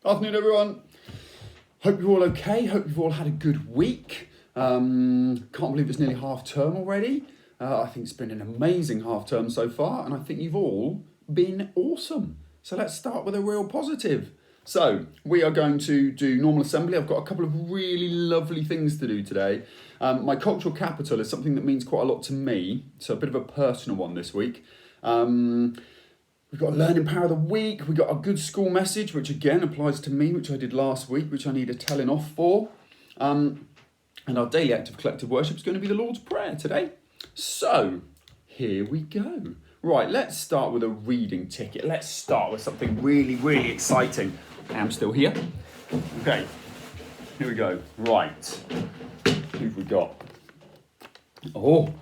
Afternoon, everyone. Hope you're all okay. Hope you've all had a good week. Can't believe it's nearly half term already. I think it's been an amazing half term so far, and I think you've all been awesome. So let's start with a real positive. So we are going to do normal assembly. I've got a couple of really lovely things to do today. My cultural capital is something that means quite a lot to me, so a bit of a personal one this week. We've got a learning power of the week. We've got a good school message, which again applies to me, which I did last week, which I need a telling off for. And our daily act of collective worship is going to be the Lord's Prayer today. So, here we go. Right, let's start with a reading ticket. Let's start with something really, really exciting. I am still here. Okay, here we go. Right, who've we got? Oh,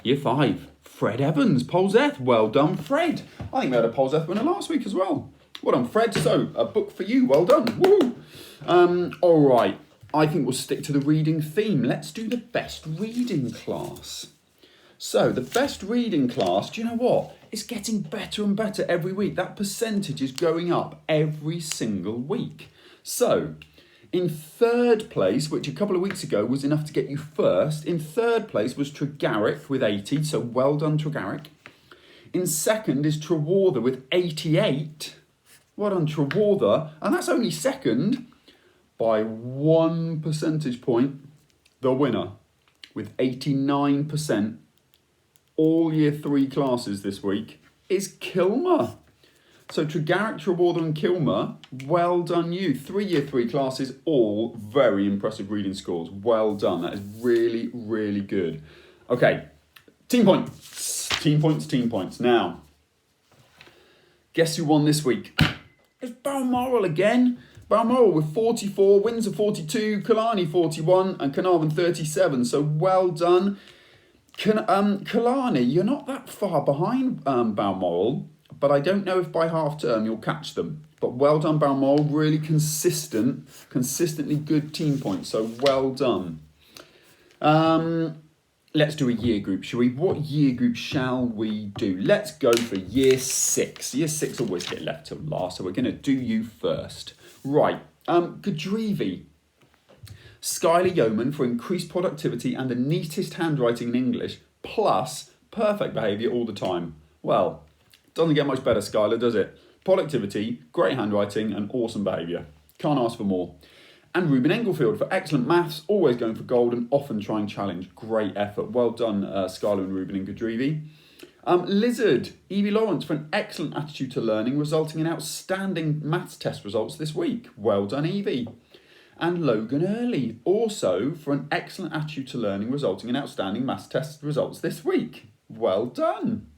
year 5. Fred Evans, Polzeth. Well done, Fred. I think we had a Polzeth winner last week as well. Well done, Fred. So, a book for you. Well done. Woo! All right. I think we'll stick to the reading theme. Let's do the best reading class. So, the best reading class, do you know what? It's getting better and better every week. That percentage is going up every single week. So, in third place, which a couple of weeks ago was enough to get you first, in third place was Tregarrick with 80, so well done Tregarrick. In second is Trewartha with 88. Well done Trewartha, and that's only second by 1 percentage point. The winner with 89%, all year 3 classes this week, is Kilmer. So Tregarrick, Trewartha and Kilmer, well done you. 3 year 3 classes, all very impressive reading scores. Well done. That is really, really good. Okay, team points. Team points, team points. Now, guess who won this week? It's Balmoral again. Balmoral with 44, Windsor 42, Killarney 41 and Carnarvon 37. So well done. Killarney, you're not that far behind Balmoral. But I don't know if by half term you'll catch them. But well done, Balmoral. Really consistently good team points. So well done. Let's do a year group, shall we? What year group shall we do? Let's go for year 6. Year 6 always get left till last, so we're going to do you first. Right. Godrevy. Skylar Yeoman for increased productivity and the neatest handwriting in English, plus perfect behaviour all the time. Well, doesn't get much better, Skylar, does it? Productivity, great handwriting, and awesome behaviour. Can't ask for more. And Ruben Englefield for excellent maths, always going for gold and often trying challenge. Great effort. Well done, Skylar and Ruben in Godrevy. Lizard, Evie Lawrence for an excellent attitude to learning, resulting in outstanding maths test results this week. Well done, Evie. And Logan Early, also for an excellent attitude to learning, resulting in outstanding maths test results this week. Well done.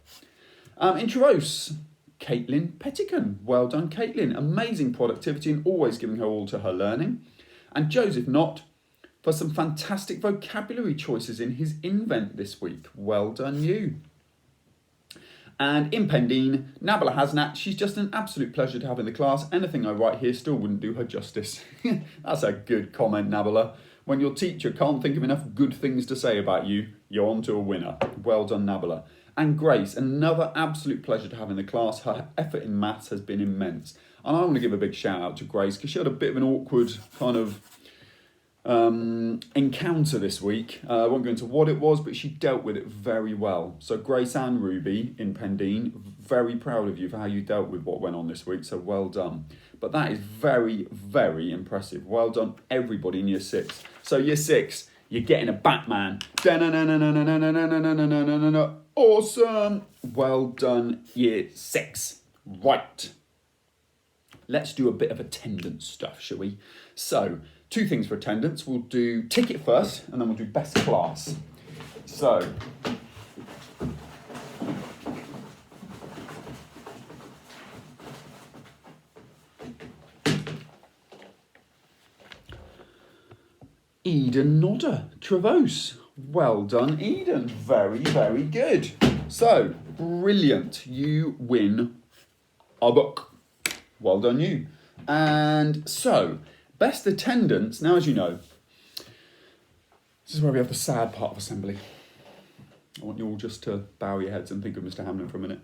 In Trevose, Caitlin Pettican. Well done, Caitlin. Amazing productivity and always giving her all to her learning. And Joseph Knott for some fantastic vocabulary choices in his invent this week. Well done, you. And in Pendine, Nabila Hasnat. She's just an absolute pleasure to have in the class. Anything I write here still wouldn't do her justice. That's a good comment, Nabila. When your teacher can't think of enough good things to say about you, you're on to a winner. Well done, Nabila. And Grace, another absolute pleasure to have in the class. Her effort in maths has been immense. And I want to give a big shout out to Grace because she had a bit of an awkward kind of encounter this week. I won't go into what it was, but she dealt with it very well. So Grace and Ruby in Pendine, very proud of you for how you dealt with what went on this week. So well done. But that is very, very impressive. Well done, everybody in year 6. So year 6, you're getting a Batman. Awesome. Well done, year 6. Right. Let's do a bit of attendance stuff, shall we? So, 2 things for attendance. We'll do ticket first, and then we'll do best class. So, Eden Nodder, Trevose. Well done, Eden. Very, very good. So, brilliant. You win a book. Well done, you. And so, best attendance. Now, as you know, this is where we have the sad part of assembly. I want you all just to bow your heads and think of Mr. Hamlin for a minute.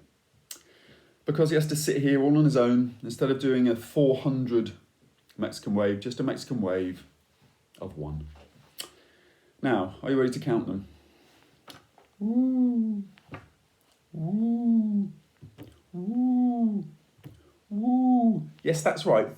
Because he has to sit here all on his own, instead of doing a 400 Mexican wave, just a Mexican wave of 1. Now, are you ready to count them? Woo, woo, woo, woo. Yes, that's right.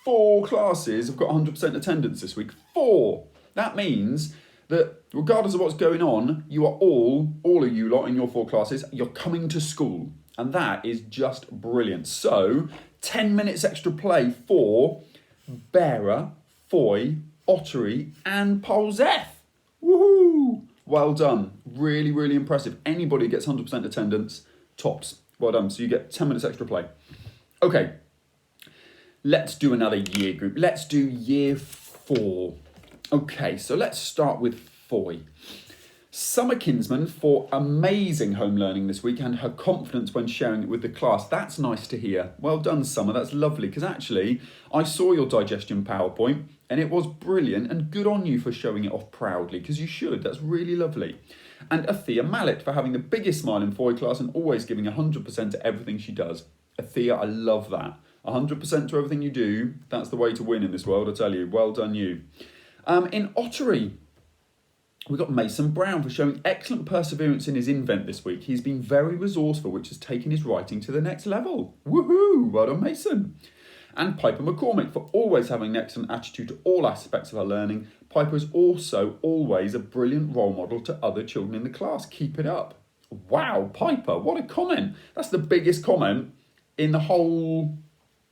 4 classes have got 100% attendance this week. 4. That means that regardless of what's going on, you are all of you lot in your 4 classes, you're coming to school. And that is just brilliant. So, 10 minutes extra play for Bera, Foy, Ottery and Polzeth. Woohoo! Well done. Really, really impressive. Anybody who gets 100% attendance, tops. Well done. So you get 10 minutes extra play. Okay. Let's do another year group. Let's do year 4. Okay, so let's start with Foy. Summer Kinsman for amazing home learning this week and her confidence when sharing it with the class. That's nice to hear. Well done, Summer. That's lovely because actually I saw your digestion PowerPoint and it was brilliant and good on you for showing it off proudly because you should. That's really lovely. And Athea Mallet for having the biggest smile in Foy class and always giving 100% to everything she does. Athea, I love that. 100% to everything you do. That's the way to win in this world, I tell you. Well done, you. In Ottery, we got Mason Brown for showing excellent perseverance in his invent this week. He's been very resourceful, which has taken his writing to the next level. Woohoo! Well done, Mason. And Piper McCormick for always having an excellent attitude to all aspects of her learning. Piper is also always a brilliant role model to other children in the class. Keep it up. Wow, Piper, what a comment. That's the biggest comment in the whole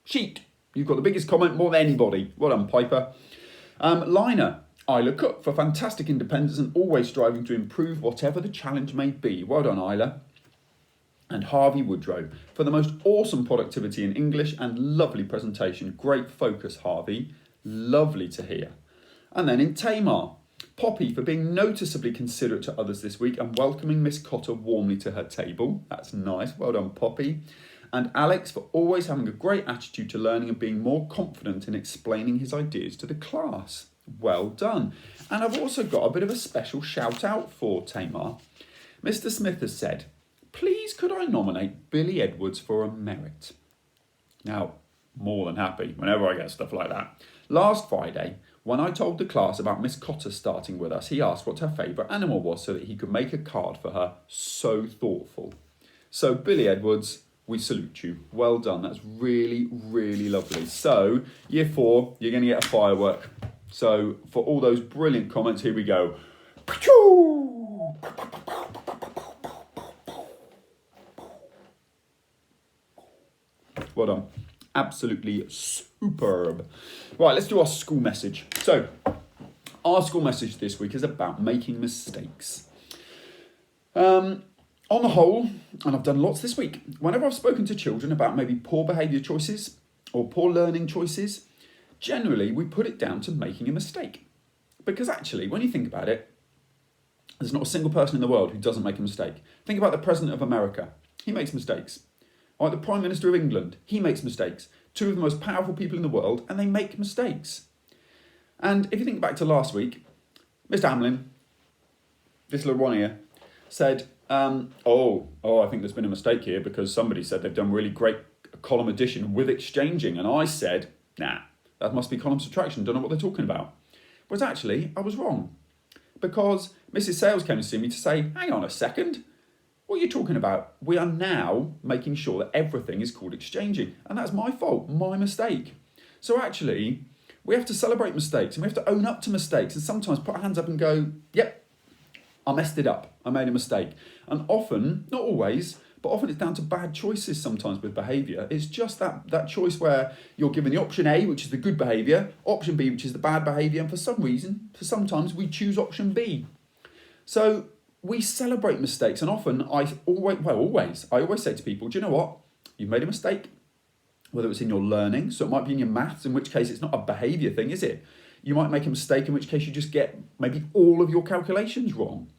sheet. You've got the biggest comment more than anybody. Well done, Piper. Liner. Isla Cook for fantastic independence and always striving to improve whatever the challenge may be. Well done, Isla. And Harvey Woodrow for the most awesome productivity in English and lovely presentation. Great focus, Harvey. Lovely to hear. And then in Tamar, Poppy for being noticeably considerate to others this week and welcoming Miss Cotter warmly to her table. That's nice. Well done, Poppy. And Alex for always having a great attitude to learning and being more confident in explaining his ideas to the class. Well done. And I've also got a bit of a special shout out for Tamar. Mr. Smith has said, please could I nominate Billy Edwards for a merit? Now, more than happy whenever I get stuff like that. Last Friday, when I told the class about Miss Cotter starting with us, he asked what her favourite animal was so that he could make a card for her. So thoughtful. So Billy Edwards, we salute you. Well done. That's really, really lovely. So, year 4, you're going to get a firework. So, for all those brilliant comments, here we go. Well done. Absolutely superb. Right, let's do our school message. So, our school message this week is about making mistakes. On the whole, and I've done lots this week, whenever I've spoken to children about maybe poor behaviour choices or poor learning choices, generally we put it down to making a mistake. Because actually, when you think about it, there's not a single person in the world who doesn't make a mistake. Think about the President of America. He makes mistakes. Or the Prime Minister of England. He makes mistakes. 2 of the most powerful people in the world, and they make mistakes. And if you think back to last week, Mr. Hamlin, this little one here, said, I think there's been a mistake here because somebody said they've done really great column addition with exchanging. And I said, nah, that must be column subtraction. Don't know what they're talking about. Whereas actually, I was wrong. Because Mrs. Sales came to see me to say, hang on a second. What are you talking about? We are now making sure that everything is called exchanging. And that's my fault, my mistake. So actually, we have to celebrate mistakes and we have to own up to mistakes and sometimes put our hands up and go, yep, I messed it up. I made a mistake. And often, not always, but often it's down to bad choices sometimes with behaviour. It's just that choice where you're given the option A, which is the good behaviour, option B, which is the bad behaviour, and for some reason, sometimes we choose option B. So we celebrate mistakes, and often I always say to people, do you know what? You've made a mistake, whether it's in your learning, so it might be in your maths, in which case it's not a behaviour thing, is it? You might make a mistake, in which case you just get maybe all of your calculations wrong.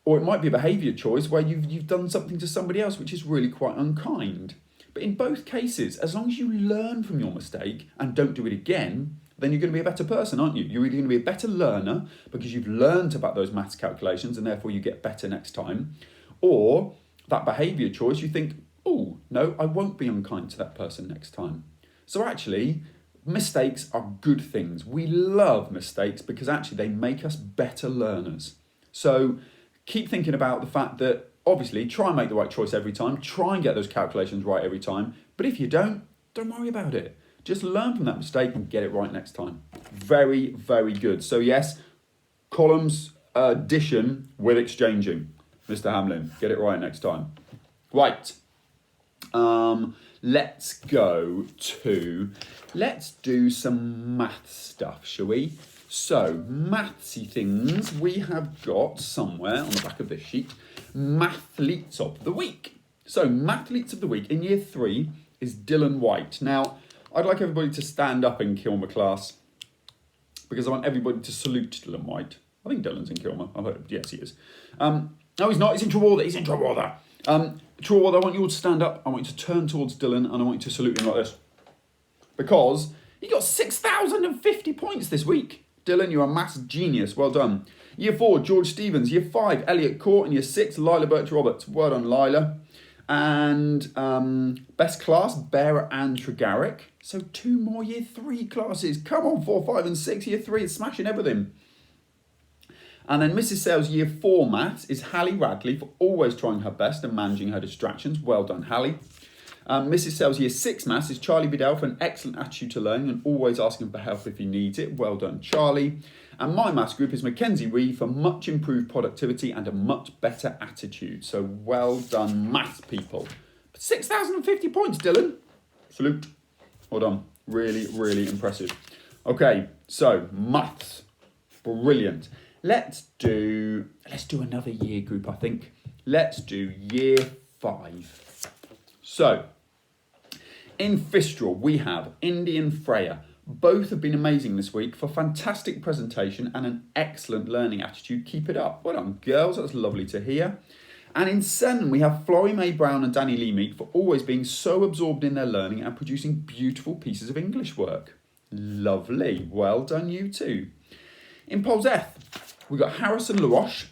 Or it might be a behaviour choice where you've done something to somebody else which is really quite unkind. But in both cases, as long as you learn from your mistake and don't do it again, then you're going to be a better person, aren't you? You're either going to be a better learner because you've learned about those maths calculations and therefore you get better next time. Or that behaviour choice, you think, oh, no, I won't be unkind to that person next time. So actually, mistakes are good things. We love mistakes because actually they make us better learners. So keep thinking about the fact that obviously try and make the right choice every time, try and get those calculations right every time. But if you don't worry about it. Just learn from that mistake and get it right next time. Very, very good. So yes, columns addition with exchanging. Mr. Hamlin, get it right next time. Right. Let's do some math stuff, shall we? So, mathsy things, we have got somewhere on the back of this sheet, Mathletes of the Week. So, Mathletes of the Week in year 3 is Dylan White. Now, I'd like everybody to stand up in Kilmer class because I want everybody to salute Dylan White. I think Dylan's in Kilmer. Yes, he is. No, he's not. He's in Trewartha. Trewartha, I want you all to stand up. I want you to turn towards Dylan and I want you to salute him like this. Because he got 6,050 points this week. Dylan, you're a maths genius. Well done. Year 4, George Stevens. Year 5, Elliot Court. And year 6, Lila Birch-Roberts. Well done, Lila. And best class, Bearer and Tregarrick. So 2 more year 3 classes. Come on, 4, 5 and 6. Year 3 is smashing everything. And then Mrs. Sales year 4 maths is Hallie Radley for always trying her best and managing her distractions. Well done, Hallie. Mrs. Sales year 6 maths is Charlie Bedell for an excellent attitude to learning and always asking for help if he needs it. Well done, Charlie. And my maths group is Mackenzie Reed for much improved productivity and a much better attitude. So well done, maths people. 6,050 points, Dylan. Salute. Well done. Really, really impressive. Okay, so maths. Brilliant. Let's do another year group, I think. Let's do year 5. So, in Fistral, we have Indy and Freya. Both have been amazing this week for fantastic presentation and an excellent learning attitude. Keep it up. Well done, girls. That's lovely to hear. And in Sen, we have Florrie Mae Brown and Danny Lee Meek for always being so absorbed in their learning and producing beautiful pieces of English work. Lovely. Well done, you too. In Polseth, we've got Harrison LaRoche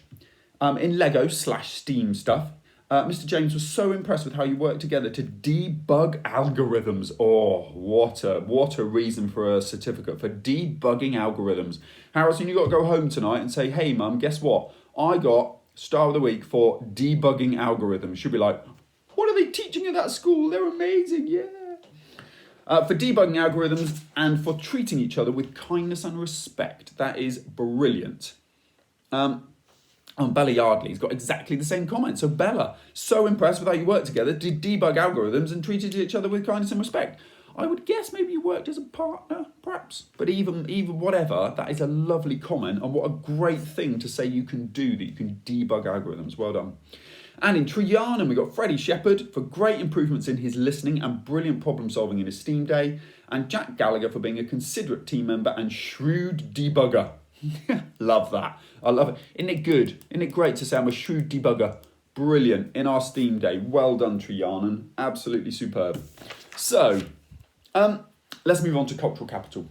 in Lego/Steam stuff. Mr. James was so impressed with how you work together to debug algorithms. Oh, what a reason for a certificate for debugging algorithms. Harrison, you got to go home tonight and say, hey, Mum, guess what? I got Star of the Week for debugging algorithms. She'll be like, what are they teaching at that school? They're amazing, yeah. For debugging algorithms and for treating each other with kindness and respect. That is brilliant. And Bella Yardley's got exactly the same comment. So Bella, so impressed with how you work together, did debug algorithms and treated each other with kindness and respect. I would guess maybe you worked as a partner, perhaps. But even whatever, that is a lovely comment and what a great thing to say you can do, that you can debug algorithms. Well done. And in Trianon, we got Freddie Shepherd for great improvements in his listening and brilliant problem solving in his STEAM day. And Jack Gallagher for being a considerate team member and shrewd debugger. Love that. I love it. Isn't it good? Isn't it great to say I'm a shrewd debugger? Brilliant. In our STEAM day. Well done, Trianon. Absolutely superb. So, let's move on to cultural capital.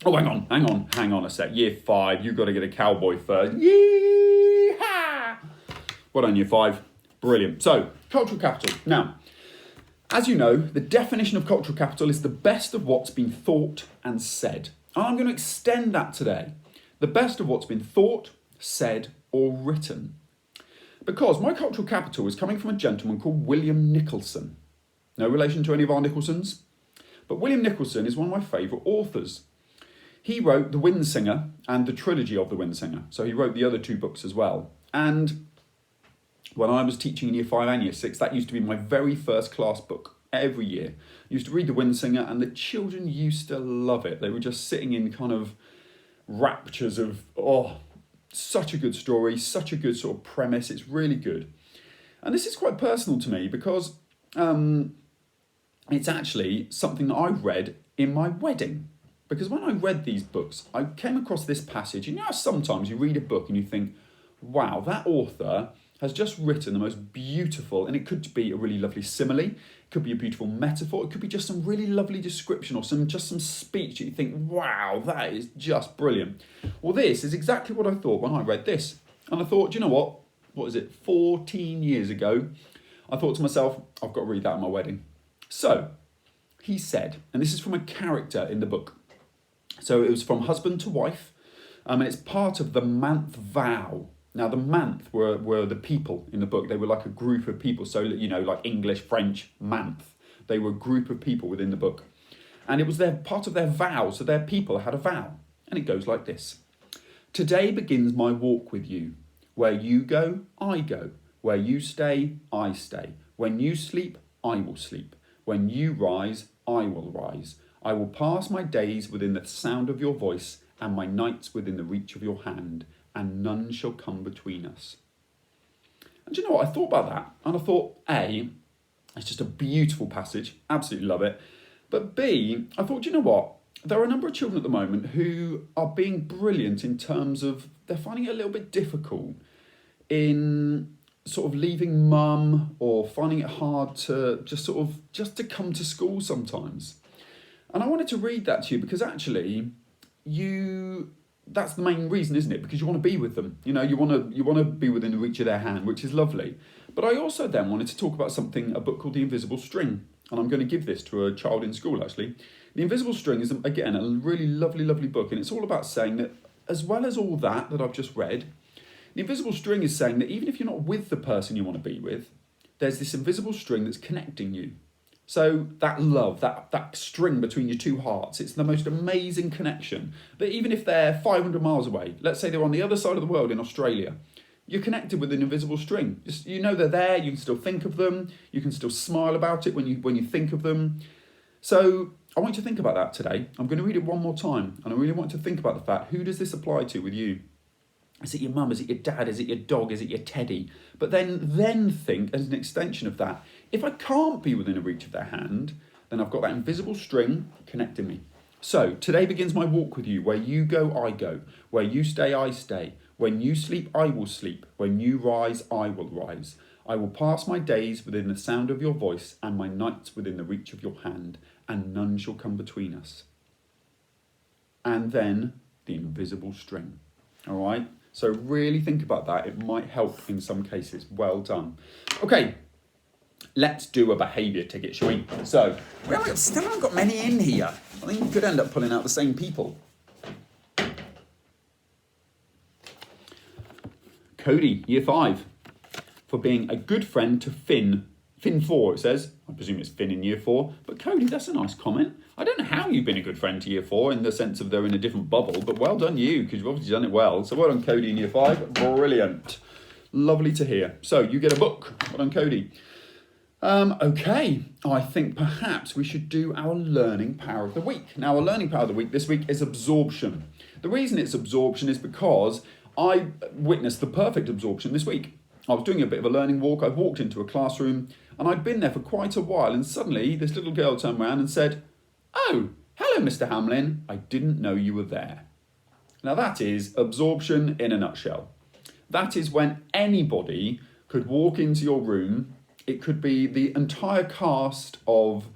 Oh, hang on a sec. Year 5, you've got to get a cowboy first. Yee-haw! Well done, year 5. Brilliant. So, cultural capital. Now, as you know, the definition of cultural capital is the best of what's been thought and said. And I'm going to extend that today. The best of what's been thought, said, or written. Because my cultural capital is coming from a gentleman called William Nicholson. No relation to any of our Nicholsons. But William Nicholson is one of my favourite authors. He wrote The Windsinger and the trilogy of The Windsinger. So he wrote the other 2 books as well. And when I was teaching in year 5 and year 6, that used to be my very first class book every year. I used to read The Windsinger and the children used to love it. They were just sitting in kind of raptures of, such a good story, such a good sort of premise. It's really good. And this is quite personal to me because it's actually something that I read in my wedding. Because when I read these books, I came across this passage. And you know, sometimes you read a book and you think, wow, that author has just written the most beautiful, and it could be a really lovely simile, it could be a beautiful metaphor, it could be just some really lovely description or some speech that you think, wow, that is just brilliant. Well, this is exactly what I thought when I read this. And I thought, you know what is it, 14 years ago, I thought to myself, I've got to read that at my wedding. So, he said, and this is from a character in the book. So it was from husband to wife, and it's part of the Manth vow. Now the Manth were the people in the book. They were like a group of people. So, like English, French, Manth. They were a group of people within the book. And it was part of their vow. So their people had a vow. And it goes like this. Today begins my walk with you. Where you go, I go. Where you stay, I stay. When you sleep, I will sleep. When you rise, I will rise. I will pass my days within the sound of your voice and my nights within the reach of your hand, and none shall come between us. And do you know what? I thought about that, and I thought, A, it's just a beautiful passage, absolutely love it. But B, I thought, do you know what? There are a number of children at the moment who are being brilliant in terms of they're finding it a little bit difficult in sort of leaving mum or finding it hard to just to come to school sometimes. And I wanted to read that to you because actually that's the main reason, isn't it? Because you want to be with them. You want to be within the reach of their hand, which is lovely. But I also then wanted to talk about a book called The Invisible String. And I'm going to give this to a child in school, actually. The Invisible String is, again, a really lovely, lovely book. And it's all about saying that as well as all that I've just read, the invisible string is saying that even if you're not with the person you want to be with, there's this invisible string that's connecting you. So that love, that string between your two hearts, it's the most amazing connection. That even if they're 500 miles away, let's say they're on the other side of the world in Australia, you're connected with an invisible string. You know they're there, you can still think of them, you can still smile about it when you think of them. So I want you to think about that today. I'm going to read it one more time, and I really want you to think about the fact, who does this apply to with you? Is it your mum? Is it your dad? Is it your dog? Is it your teddy? But then think, as an extension of that, if I can't be within a reach of their hand, then I've got that invisible string connecting me. So today begins my walk with you. Where you go, I go. Where you stay, I stay. When you sleep, I will sleep. When you rise, I will rise. I will pass my days within the sound of your voice and my nights within the reach of your hand, and none shall come between us. And then the invisible string. All right? So really think about that. It might help in some cases. Well done. Okay, let's do a behaviour ticket, shall we? So, we still haven't got many in here. I think we could end up pulling out the same people. Cody, year 5, for being a good friend to Finn. Finn 4, it says. I presume it's Finn in year 4. But Cody, that's a nice comment. I don't know how you've been a good friend to year 4 in the sense of they're in a different bubble, but well done you, because you've obviously done it well. So well done, Cody, in year 5. Brilliant. Lovely to hear. So you get a book. Well done, Cody. Okay, I think perhaps we should do our learning power of the week. Now, our learning power of the week this week is absorption. The reason it's absorption is because I witnessed the perfect absorption this week. I was doing a bit of a learning walk. I walked into a classroom and I'd been there for quite a while, and suddenly this little girl turned around and said, "Oh, hello, Mr. Hamlin. I didn't know you were there." Now that is absorption in a nutshell. That is when anybody could walk into your room. It could be the entire cast of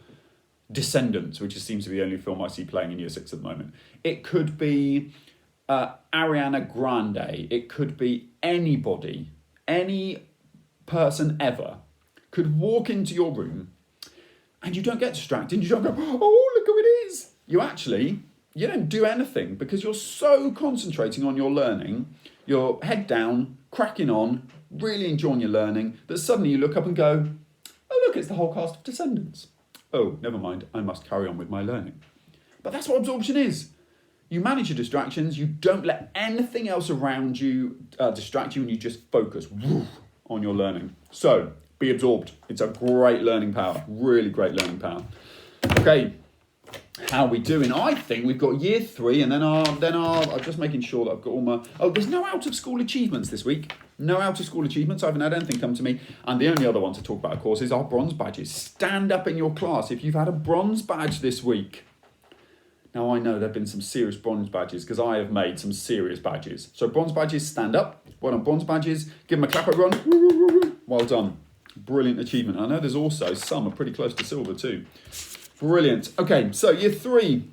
Descendants, which seems to be the only film I see playing in year 6 at the moment. It could be Ariana Grande. It could be anybody, any person ever could walk into your room and you don't get distracted. You don't go, "Oh, look who it is." You don't do anything because you're so concentrating on your learning. You're head down, cracking on, really enjoying your learning, that suddenly you look up and go, "Oh, look, it's the whole cast of Descendants. Oh, never mind, I must carry on with my learning." But that's what absorption is. You manage your distractions, you don't let anything else around you distract you, and you just focus on your learning. So, be absorbed. It's a great learning power, really great learning power. Okay, how are we doing? I think we've got year 3, and then I'm just making sure that I've got all my... Oh, there's no out of school achievements this week. No out of school achievements. I haven't had anything come to me. And the only other one to talk about, of course, is our bronze badges. Stand up in your class if you've had a bronze badge this week. Now, I know there have been some serious bronze badges because I have made some serious badges. So bronze badges, stand up. Well done, bronze badges. Give them a clap, everyone. Well done. Brilliant achievement. I know there's also some are pretty close to silver too. Brilliant. Okay, so year 3.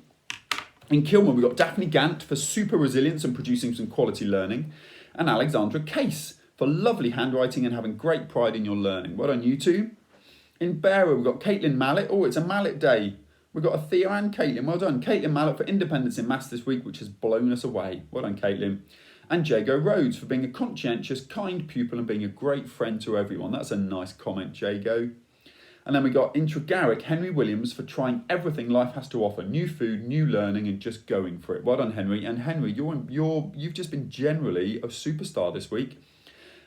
In Kilman, we've got Daphne Gant for super resilience and producing some quality learning. And Alexandra Case for lovely handwriting and having great pride in your learning. Well done, you two. In Bearer, we've got Caitlin Mallet. Oh, it's a Mallet day. We've got a Theo and Caitlin. Well done. Caitlin Mallett for independence in maths this week, which has blown us away. Well done, Caitlin. And Jago Rhodes for being a conscientious, kind pupil and being a great friend to everyone. That's a nice comment, Jago. And then we got Intra Garrick, Henry Williams for trying everything life has to offer. New food, new learning and just going for it. Well done, Henry. And Henry, you've just been generally a superstar this week.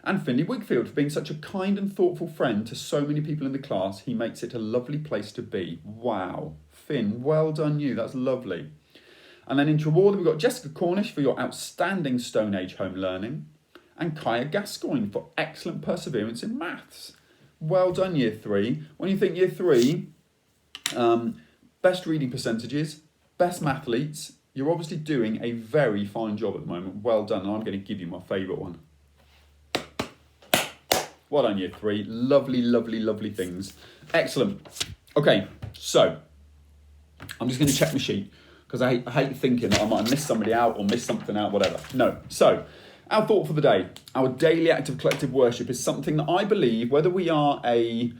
And Finley Wigfield for being such a kind and thoughtful friend to so many people in the class. He makes it a lovely place to be. Wow. Finn, well done you. That's lovely. And then in Trewarthen, we've got Jessica Cornish for your outstanding Stone Age home learning. And Kaya Gascoigne for excellent perseverance in maths. Well done, Year 3. When you think Year 3, best reading percentages, best mathletes, you're obviously doing a very fine job at the moment. Well done. And I'm going to give you my favourite one. Well done, Year 3. Lovely, lovely, lovely things. Excellent. Okay, so I'm just going to check my sheet because I hate thinking that I might have missed somebody out or missed something out, whatever. No. So our thought for the day, our daily act of collective worship is something that I believe, whether we are a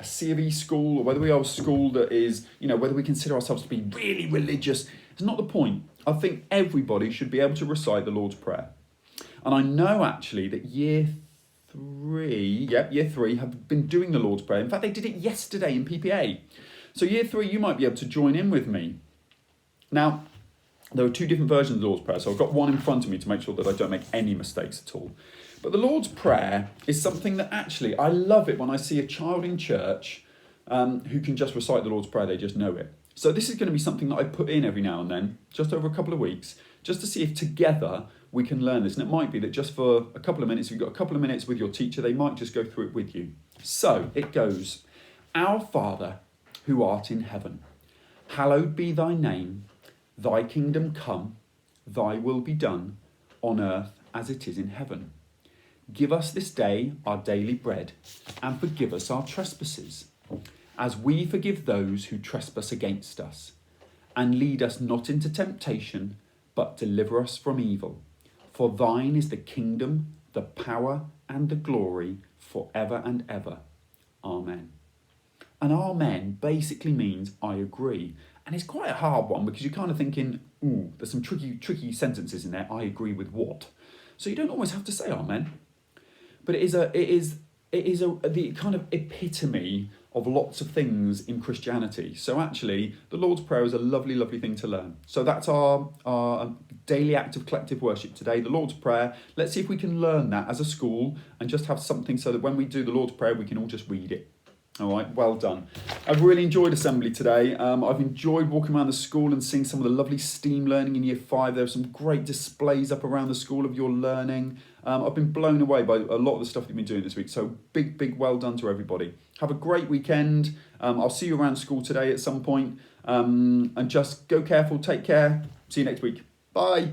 C of E school or whether we are a school that is, whether we consider ourselves to be really religious, it's not the point. I think everybody should be able to recite the Lord's Prayer. And I know actually that Year 3 have been doing the Lord's Prayer. In fact, they did it yesterday in PPA. So Year 3, you might be able to join in with me. Now, there are 2 different versions of the Lord's Prayer, so I've got one in front of me to make sure that I don't make any mistakes at all. But the Lord's Prayer is something that actually, I love it when I see a child in church who can just recite the Lord's Prayer, they just know it. So this is going to be something that I put in every now and then, just over a couple of weeks, just to see if together we can learn this. And it might be that just for a couple of minutes, if you've got a couple of minutes with your teacher, they might just go through it with you. So it goes, Our Father, who art in heaven, hallowed be thy name, thy kingdom come, thy will be done, on earth as it is in heaven. Give us this day our daily bread, and forgive us our trespasses, as we forgive those who trespass against us. And lead us not into temptation, but deliver us from evil. For thine is the kingdom, the power, and the glory, forever and ever. Amen. And amen basically means I agree. And it's quite a hard one because you're kind of thinking, there's some tricky sentences in there. I agree with what? So you don't always have to say amen. But it is the kind of epitome of lots of things in Christianity. So actually, the Lord's Prayer is a lovely, lovely thing to learn. So that's our daily act of collective worship today, the Lord's Prayer. Let's see if we can learn that as a school and just have something so that when we do the Lord's Prayer, we can all just read it. All right, well done. I've really enjoyed assembly today. I've enjoyed walking around the school and seeing some of the lovely STEAM learning in Year 5. There are some great displays up around the school of your learning. I've been blown away by a lot of the stuff you've been doing this week. So big well done to everybody. Have a great weekend. I'll see you around school today at some point. And just go careful, take care. See you next week. Bye.